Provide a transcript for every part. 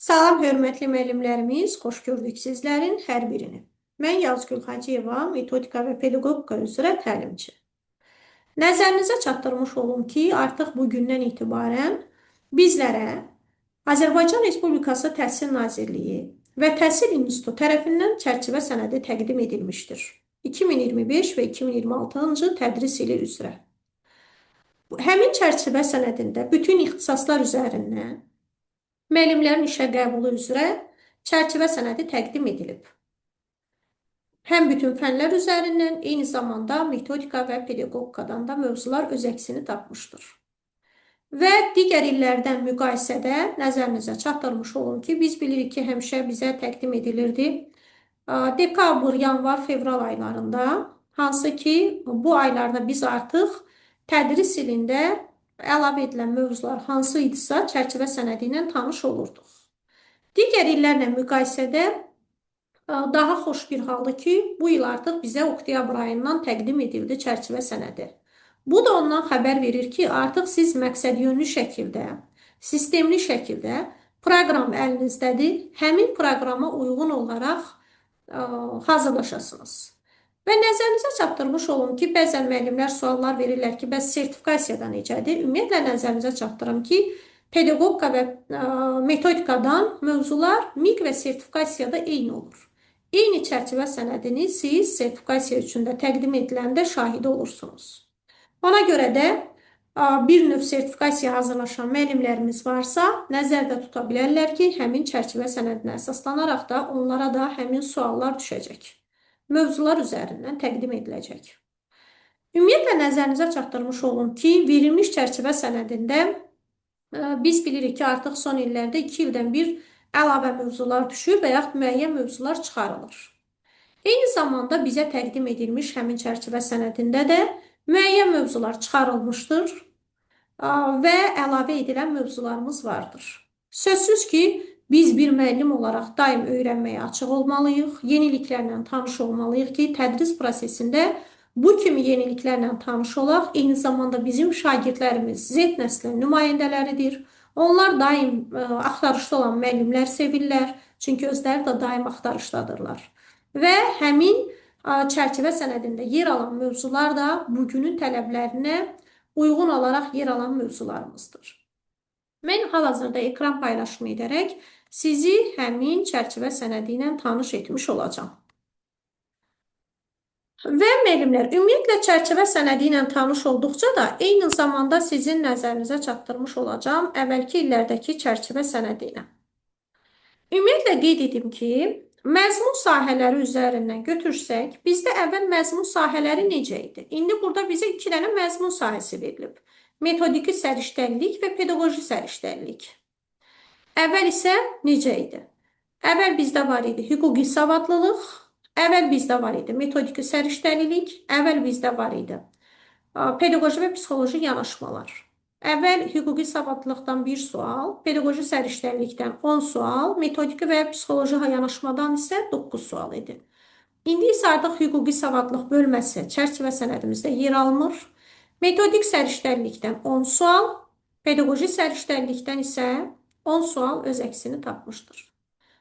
Salam, hörmətli müəllimlərimiz, xoş gördük sizlərin hər birini. Mən Yazgül Hacıyeva, metodika və pedaqogika üzrə təlimçi. Nəzərinizə çatdırmış olum ki, artıq bugündən etibarən bizlərə Azərbaycan Respublikası Təhsil Nazirliyi və Təhsil İnstitutu tərəfindən çərçivə sənədi təqdim edilmişdir. 2025 və 2026-cı tədris ili üzrə. Həmin çərçivə sənədində bütün ixtisaslar üzərindən müəllimlərin işə qəbulu üzrə çərçivə sənədi təqdim edilib. Həm bütün fənlər üzərindən, eyni zamanda metodika və pedaqogikadan da mövzular öz əksini tapmışdır. Və digər illərdən müqayisədə nəzərinizə çatdırmış olun ki, biz bilirik ki, həmişə bizə təqdim edilirdi dekabr, yanvar, fevral aylarında, hansı ki, bu aylarda biz artıq tədris ilində əlavə edilən mövzular hansı idisə, çərçivə sənədi ilə tanış olurduq. Digər illərlə müqayisədə daha xoş bir haldır ki, bu il artıq bizə oktyabr ayından təqdim edildi çərçivə sənədi. Bu da ondan xəbər verir ki, artıq siz məqsədyönlü şəkildə, sistemli şəkildə proqram əlinizdədir. Həmin proqrama uyğun olaraq hazırlaşasınız. Və nəzərinizə çatdırmış olun ki, bəzən müəllimlər suallar verirlər ki, bəs sertifikasiyada necədir? Ümumiyyətlə nəzərinizə çatdırım ki, pedaqogika və metodikadan mövzular MİQ və sertifikasiyada eyni olur. Eyni çərçivə sənədini siz sertifikasiya üçün də təqdim ediləndə şahidi olursunuz. Ona görə də bir növ sertifikasiya hazırlaşan müəllimlərimiz varsa, nəzərdə tuta bilərlər ki, həmin çərçivə sənədinə əsaslanaraq da onlara da həmin suallar düşəcək. Mövzular üzərindən təqdim ediləcək. Ümumiyyətlə, nəzərinizə çatdırmış olun ki, verilmiş çərçivə sənədində biz bilirik ki, artıq son illərdə 2 ildən bir əlavə mövzular düşür və yaxud müəyyən mövzular çıxarılır. Eyni zamanda bizə təqdim edilmiş həmin çərçivə sənədində də müəyyən mövzular çıxarılmışdır və əlavə edilən mövzularımız vardır. Sözsüz ki, biz bir müəllim olaraq daim öyrənməyə açıq olmalıyıq, yeniliklərlə tanış olmalıyıq ki, tədris prosesində bu kimi yeniliklərlə tanış olaq. Eyni zamanda bizim şagirdlərimiz Z nəslinin nümayəndələridir. Onlar daim axtarışda olan müəllimlər sevirlər, çünki özləri də daim axtarışdadırlar. Və həmin çərçivə sənədində yer alan mövzular da bugünün tələblərinə uyğun olaraq yer alan mövzularımızdır. Mən hal-hazırda ekran paylaşımı edərək sizi həmin çərçivə sənədi ilə tanış etmiş olacağam. Və müəllimlər, ümumiyyətlə çərçivə sənədi ilə tanış olduqca da eyni zamanda sizin nəzərinizə çatdırmış olacağım əvvəlki illərdəki çərçivə sənədi ilə. Ümumiyyətlə qeyd edim ki, məzmun sahələri üzərindən götürsək, bizdə əvvəl məzmun sahələri necə idi? İndi burada bizə 2 dənə məzmun sahəsi verilib. Metodiki səriştəlilik və pedaqoji səriştəlilik. Əvvəl isə necə idi? Əvvəl bizdə var idi hüquqi savadlılıq, əvvəl bizdə var idi metodiki səriştəlilik, əvvəl bizdə var idi pedaqoji və psixoloji yanaşmalar. Əvvəl hüquqi savadlılıqdan 1 sual, pedaqoji səriştəlilikdən 10 sual, metodiki və psixoloji yanaşmadan isə 9 sual idi. İndi isə artıq hüquqi savadlılıq bölməsi çərçivə sənədimizdə yer almır. Metodik səriştəlilikdən 10 sual, pedaqoji səriştəlilikdən isə 10 sual öz əksini tapmışdır.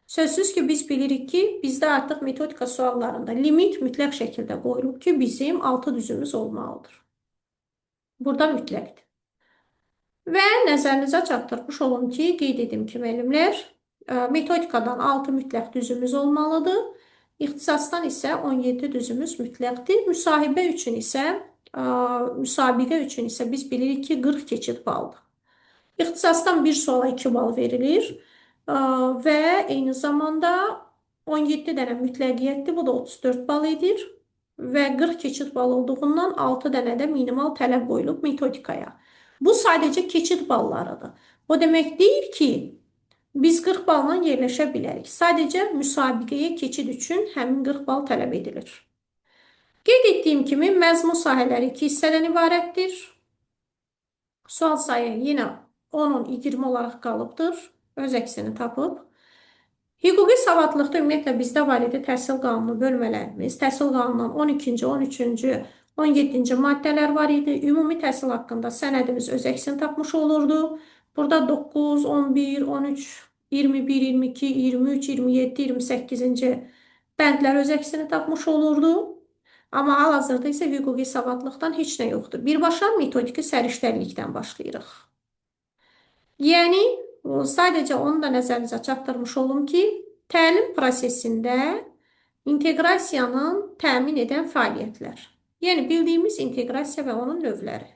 Sözsüz ki, biz bilirik ki, bizdə artıq metodika suallarında limit mütləq şəkildə qoyulub ki, bizim 6 düzümüz olmalıdır. Burada mütləqdir. Və nəzərinizə çatdırmış olun ki, qeyd edim ki, müəllimlər, metodikadan 6 mütləq düzümüz olmalıdır. İxtisasdan isə 17 düzümüz mütləqdir. Müsabiqə üçün isə biz bilirik ki, 40 keçid baldır. İxtisasdan 1 suala 2 bal verilir. Və eyni zamanda 17 dənə mütləqiyyətdir, bu da 34 bal edir və 40 keçid bal olduğundan 6 dənə də minimal tələb qoyulub metodikaya. Bu sadəcə keçid ballarıdır. O demək deyil ki, biz 40 balla yerləşə bilərik. Sadəcə müsabiqəyə keçid üçün həmin 40 bal tələb edilir. Qeyd etdiyim kimi, məzmun sahələri 2 hissədən ibarətdir. Sual sayı yenə 10-10, 20 olaraq qalıbdır. Öz əksini tapıb. Hüquqi savadlılıqda ümumiyyətlə bizdə var idi təhsil qanunu bölmələrimiz. Təhsil qanunundan 12-ci, 13-cü, 17-ci maddələr var idi. Ümumi təhsil haqqında sənədimiz öz əksini tapmış olurdu. Burada 9, 11, 13 21, 22, 23, 27, 28-ci bəndlər öz əksini tapmış olurdu. Amma hal-hazırda isə hüquqi savadlıqdan heç nə yoxdur. Birbaşa metodiki səriştəlilikdən başlayırıq. Yəni, sadəcə onu da nəzərinizə çatdırmış olum ki, təlim prosesində inteqrasiyanın təmin edən fəaliyyətlər. Yəni, bildiyimiz inteqrasiya və onun növləri.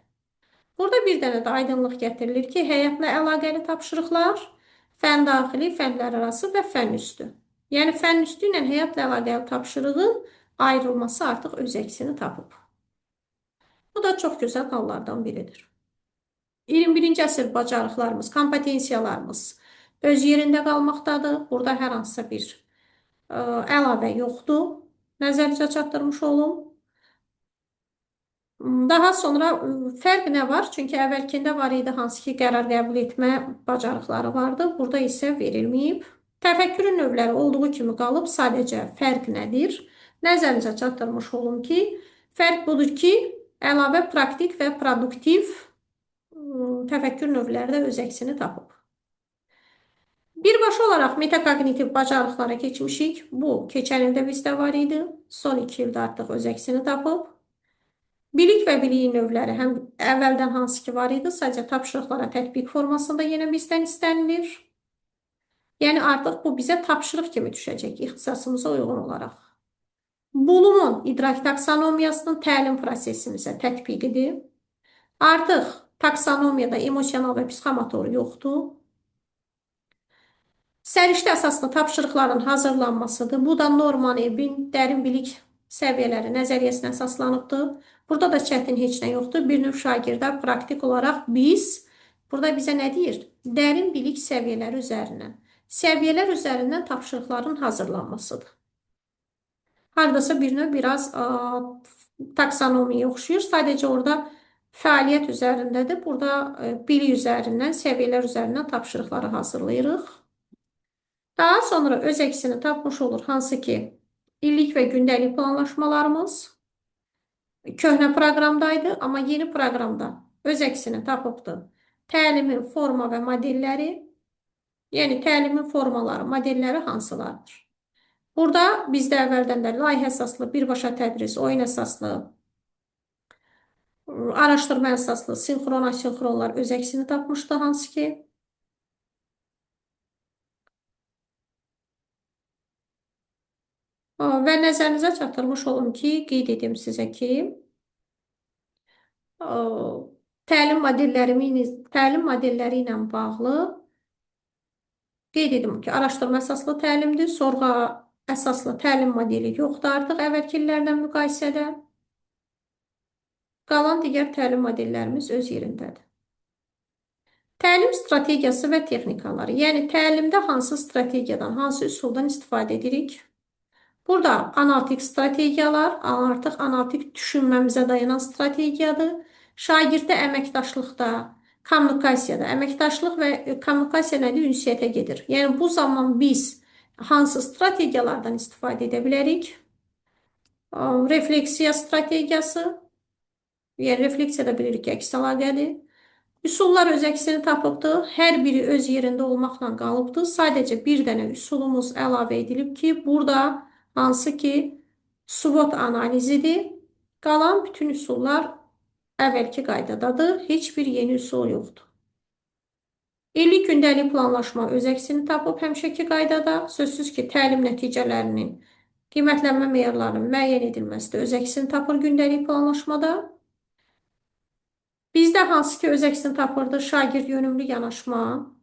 Burada bir dənə də aydınlıq gətirilir ki, həyatla əlaqəli tapşırıqlar, fən daxili, fənlər arası və fən üstü. Yəni, fən üstü ilə həyatla əlaqəli tapşırığın ayrılması artıq öz əksini tapıb. Bu da çox gözəl hallardan biridir. 21-ci əsr bacarıqlarımız, kompetensiyalarımız öz yerində qalmaqdadır. Burada hər hansısa bir əlavə yoxdur. Nəzərinizə çatdırmış olum. Daha sonra fərq nə var? Çünki əvvəlkində var idi hansı ki qərar qəbul etmə bacarıqları vardı. Burada isə verilməyib. Təfəkkürün növləri olduğu kimi qalıb. Sadəcə fərq nədir? Nəzərinizə çatdırmış olum ki, fərq budur ki, əlavə praktik və produktiv təfəkkür növləri də öz əksini tapıb. Birbaşa olaraq metakognitiv bacarıqlara keçmişik. Bu, keçən ildə bizdə var idi. Son 2 ildə artıq öz əksini tapıb. Bilik və biliyin növləri həm əvvəldən hansı ki var idi, sadəcə tapşırıqlara tətbiq formasında yenə bizdən istənilir. Yəni, artıq bu bizə tapşırıq kimi düşəcək ixtisasımıza uyğun olaraq. Bloom'un idrak taksonomiyasının təlim prosesimizə tətbiqidir. Artıq taksonomiyada emosional və psixomotor yoxdur. Səriştə əsaslı tapşırıqların hazırlanmasıdır. Bu da Norman Ebbin dərin bilik səviyyələri nəzəriyyəsinə əsaslanıbdır. Burada da çətin heç nə yoxdur. Bir növ şagirdə praktik olaraq burada bizə nə deyir? Dərin bilik səviyyələri üzərindən. Səviyyələr üzərindən tapşırıqların hazırlanmasıdır. Haradasa bir növ biraz taksonomiya oxşuyur. Sadəcə orada fəaliyyət üzərindədir. Burada bilik üzərindən, səviyyələr üzərindən tapşırıqları hazırlayırıq. Daha sonra öz əksini tapmış olur. Hansı ki, illik və gündəlik planlaşmalarımız köhnə proqramdaydı, amma yeni proqramda öz əksini tapıbdır. Təlimin forma və modelləri, yəni təlimin formaları, modelləri hansılardır? Burada bizdə əvvəldən də layihə əsaslı, birbaşa tədris, oyun əsaslı, araşdırma əsaslı, sinxron, asinxronlar öz əksini tapmışdı, hansı ki, və nəzərinizə çatdırmış olum ki, qeyd edim sizə ki, təlim modelləri ilə bağlı qeyd edim ki, araşdırma əsaslı təlimdir, sorğa əsaslı təlim modeli yoxdur artıq əvvəlki illərlə müqayisədə. Qalan digər təlim modellərimiz öz yerindədir. Təlim strategiyası və texnikaları, yəni təlimdə hansı strategiyadan, hansı üsuldan istifadə edirik? Burada analitik strategiyalar, artıq analitik düşünməmizə dayanan strategiyadır. Şagirddə əməkdaşlıqda, kommunikasiyada, əməkdaşlıq və kommunikasiya nədir? Ünsiyyətə gedir. Yəni, bu zaman biz hansı strategiyalardan istifadə edə bilərik? Refleksiya strategiyası, yəni refleksiyada bilirik ki, əks əlaqədir. Üsullar öz əksini tapıbdır. Hər biri öz yerində olmaqla qalıbdır. Sadəcə bir dənə üsulumuz əlavə edilib ki, burada hansı ki, SWOT analizidir. Qalan bütün üsullar əvvəlki qaydadadır. Heç bir yeni üsul yoxdur. İllik gündəlik planlaşma öz əksini tapıb həmişəki qaydada. Sözsüz ki, təlim nəticələrinin, qiymətlənmə meyarlarının müəyyən edilməsi də öz əksini tapır gündəlik planlaşmada. Bizdə hansı ki, öz əksini tapırdı şagird yönümlü yanaşma,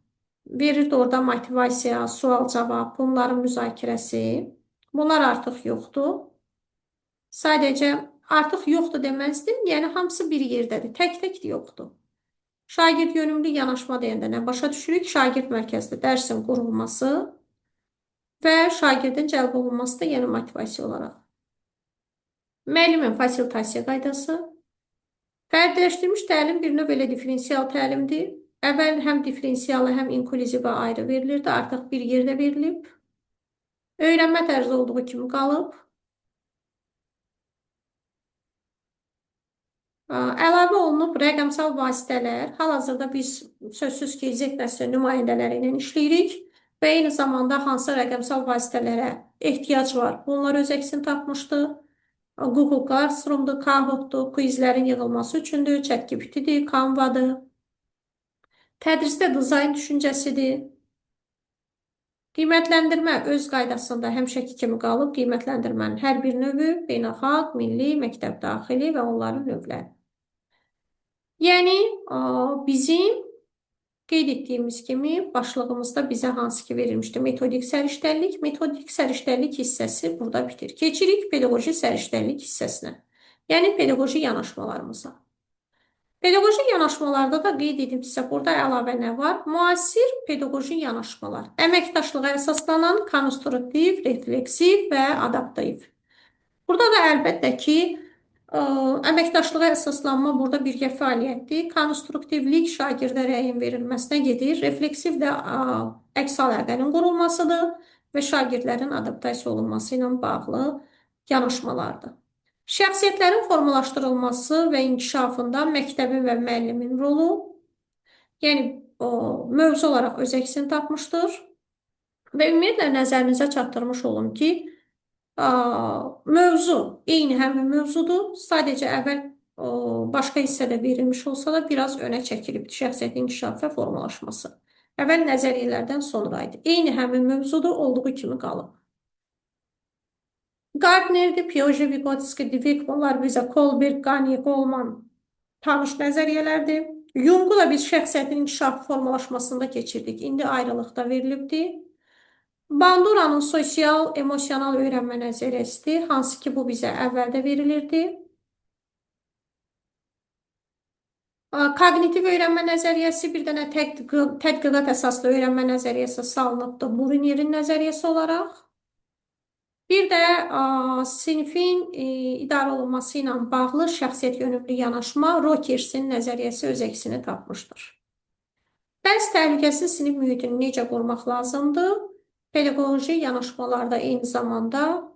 verirdi orada motivasiya, sual-cavab, bunların müzakirəsi. Bunlar artıq yoxdur. Sadəcə artıq yoxdur deməzdim, yəni hamısı bir yerdədir, tək-tək yoxdur. Şagird yönümlü yanaşma deyəndə nə başa düşürük? Şagird mərkəzli dərsin qurulması və şagirdin cəlb olunması da yəni motivasiya olaraq. Müəllimin fasilitasiya qaydası. Fərdiləşdirilmiş təlim bir növ elə diferensial təlimdir. Əvvəl həm diferensialı, həm inklüzivə ayrı verilirdi. Artıq bir yerdə verilib. Öyrənmə tərzi olduğu kimi qalıb. Əlavə olunub rəqəmsal vasitələr. Hal-hazırda biz sözsüz ki, Z nəsli nümayəndələri ilə işləyirik. və eyni zamanda hansı rəqəmsal vasitələrə ehtiyac var. Bunlar öz əksini tapmışdı. Google Classroom'dur, Kahoot'dur, quizlərin yığılması üçündür, ChatGPT'dir, Canva'dır. Tədrisdə dizayn düşüncəsidir. Qiymətləndirmə öz qaydasında həmişəki kimi qalıb. Qiymətləndirmənin hər bir növü beynəlxalq, milli, məktəb daxili və onların növləri. Yəni, bizim qeyd etdiyimiz kimi başlığımızda bizə hansı ki verilmişdi? Metodik səriştəlik. Metodik səriştəlik hissəsi burada bitir. Keçirik pedaqoji səriştəlik hissəsinə. Yəni, pedaqoji yanaşmalarımıza. Pedaqoji yanaşmalarda da qeyd edib sizə burada əlavə nə var? Müasir pedaqoji yanaşmalar. Əməkdaşlığa əsaslanan konstruktiv, refleksiv və adaptiv. Burada da əlbəttə ki, əməkdaşlığa əsaslanma burada birgə fəaliyyətdir. Konstruktivlik şagirdə rəyin verilməsinə gedir. Refleksiv də əks əlaqənin qurulmasıdır və şagirdlərin adaptasiya olunması ilə bağlı yanaşmalardır. Şəxsiyyətlərin formalaşdırılması və inkişafında məktəbin və müəllimin rolu, yəni mövzu olaraq öz əksini tapmışdır. Və ümumiyyətlə nəzərinizə çatdırmış olum ki, mövzu eyni həmin mövzudur. Sadəcə əvvəl başqa hissədə verilmiş olsa da biraz önə çəkilibdir şəxsiyyət inkişafı və formalaşması. Əvvəl nəzəriyyələrdən sonra idi. Eyni həmin mövzudur, olduğu kimi qalıb. Gardner'dir, Piaget, Vygotsky, Dweck, bunlar bizə Kohlberg, Gagne, Goleman tanış nəzəriyyələrdir. Jung'u da biz şəxsiyyətin inkişafı formalaşmasında keçirdik. İndi ayrılıqda verilibdir. Bandura'nın sosial, emosional öyrənmə nəzəriyyəsidir, hansı ki bu bizə əvvəldə verilirdi. Kognitiv öyrənmə nəzəriyyəsi bir dənə tədqiqat əsaslı öyrənmə nəzəriyyəsi salınıbdır Bruner'in nəzəriyyəsi olaraq. Bir də sinifin idarə olunması ilə bağlı şəxsiyyət yönümlü yanaşma Rokers'in nəzəriyyəsi öz əksini tapmışdır. Dərs təhlükəsiz sinif mühitini necə qurmaq lazımdır? Pedaqoji yanaşmalarda eyni zamanda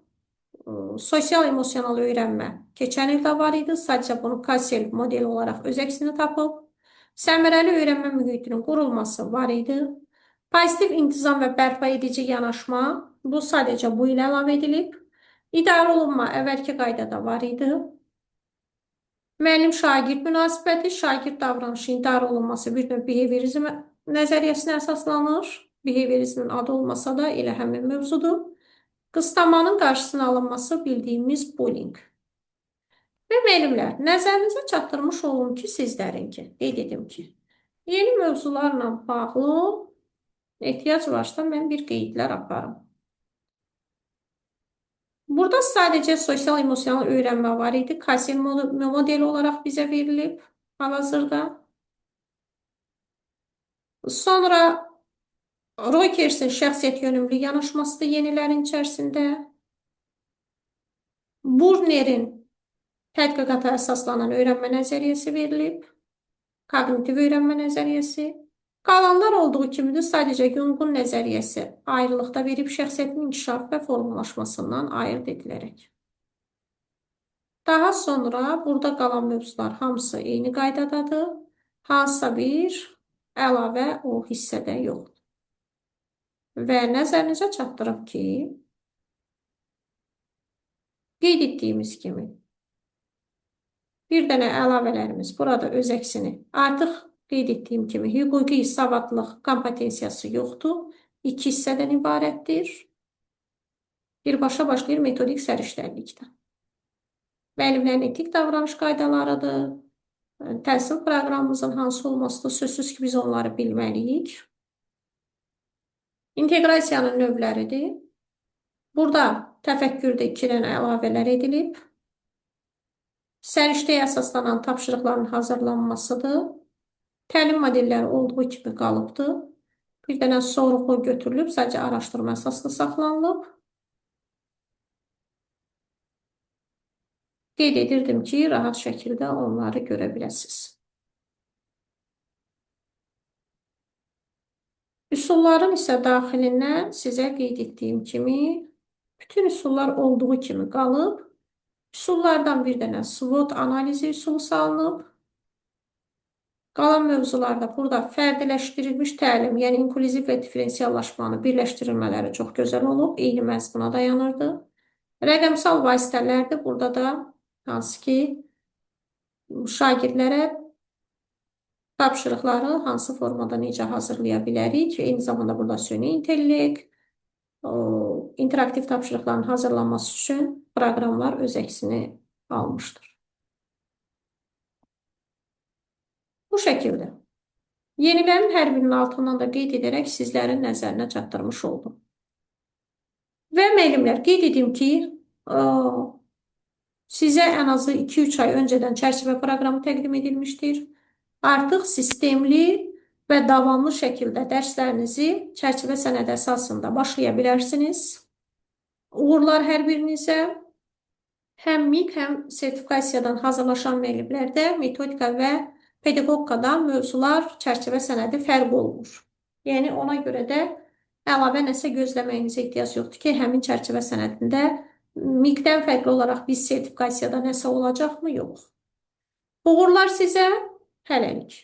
sosial-emosional öyrənmə keçən ildə var idi. Sadəcə bunu Kassel modeli olaraq öz əksini tapıb. Səmərəli öyrənmə mühitinin qurulması var idi. Pozitiv intizam və bərpa edici yanaşma, bu sadəcə bu ilə əlavə edilib. İdarə olunma əvvəlki qaydada var idi. Müəllim-şagird münasibəti, şagird davranışı idarə olunması bir növ behaviorizm nəzəriyyəsinə əsaslanır. Behaviorizmin adı olmasa da elə həmin mövzudur. Qıstamanın qarşısına alınması bildiyimiz bullying. Və müəllimlər, nəzərinizə çatdırmış olun ki, sizlərinki, qeyd edim ki, yeni mövzularla bağlı ehtiyac varsa mən bir qeydlər aparım. Burada sadəcə sosial-emosional öyrənmə var idi. Kassel modeli olaraq bizə verilib hal-hazırda. Sonra Rokers'in şəxsiyyət yönümlü yanaşmasıdır yenilərin içərisində. Bruner'in tədqiqata əsaslanan öyrənmə nəzəriyyəsi verilib. Kognitiv öyrənmə nəzəriyyəsi. Qalanlar olduğu kimidir, sadəcə Jung'un nəzəriyyəsi ayrılıqda verib şəxsiyyətin inkişaf və formalaşmasından ayırt edilərək. Daha sonra burada qalan mövzular hamısı eyni qaydadadır. Hansısa bir əlavə o hissədə yoxdur. Və nəzərinizə çatdırıb ki, qeyd etdiyimiz kimi bir dənə əlavələrimiz burada öz əksini artıq qeyd etdiyim kimi hüquqi savadlıq kompetensiyası yoxdur. 2 hissədən ibarətdir. Birbaşa başlayır metodik səriştəlikdən. Müəllimlərin etik davranış qaydalarıdır. Təhsil proqramımızın hansı olmasıdır? Sözsüz ki, biz onları bilməliyik. İnteqrasiyanın növləridir. Burada təfəkkürdə 2 dənə əlavələr edilib. Səriştəyə əsaslanan tapşırıqların hazırlanmasıdır. Təlim modelləri olduğu kimi qalıbdır. Bir dənə sorğu götürülüb, sadəcə araşdırma əsaslı saxlanılıb. Qeyd edirdim ki, rahat şəkildə onları görə biləsiniz. Üsulların isə daxilindən sizə qeyd etdiyim kimi bütün üsullar olduğu kimi qalıb. Üsullardan bir dənə SWOT analizi üsulu salınıb. Qalan mövzularda burada fərdiləşdirilmiş təlim, yəni inklüziv və diferensiallaşmanı birləşdirilmələri çox gözəl olub, eyni məzmuna dayanırdı. Rəqəmsal vasitələrdir. Burada da hansı ki, şagirdlərə tapşırıqları hansı formada necə hazırlaya bilərik. Eyni zamanda burada süni intellekt, interaktiv tapşırıqların hazırlanması üçün proqramlar öz əksini almışdır. Bu şəkildə. Yenilərin hər birinin altından da qeyd edərək sizlərin nəzərinə çatdırmış oldum. Və müəllimlər, qeyd edim ki, sizə ən azı 2-3 ay öncədən çərçivə proqramı təqdim edilmişdir. Artıq sistemli və davamlı şəkildə dərslərinizi çərçivə sənədi əsasında başlaya bilərsiniz. Uğurlar hər birinizə. Həm MİQ, həm sertifikasiyadan hazırlaşan müəllimlərdə metodika və pedaqogikada mövzular çərçivə sənədi fərqli olmur. Yəni, ona görə də əlavə nəsə gözləməyinizə ehtiyac yoxdur ki, həmin çərçivə sənədində MİQ-dən fərqli olaraq biz sertifikasiyada nəsə olacaqmı? Yox. Uğurlar sizə, hələlik.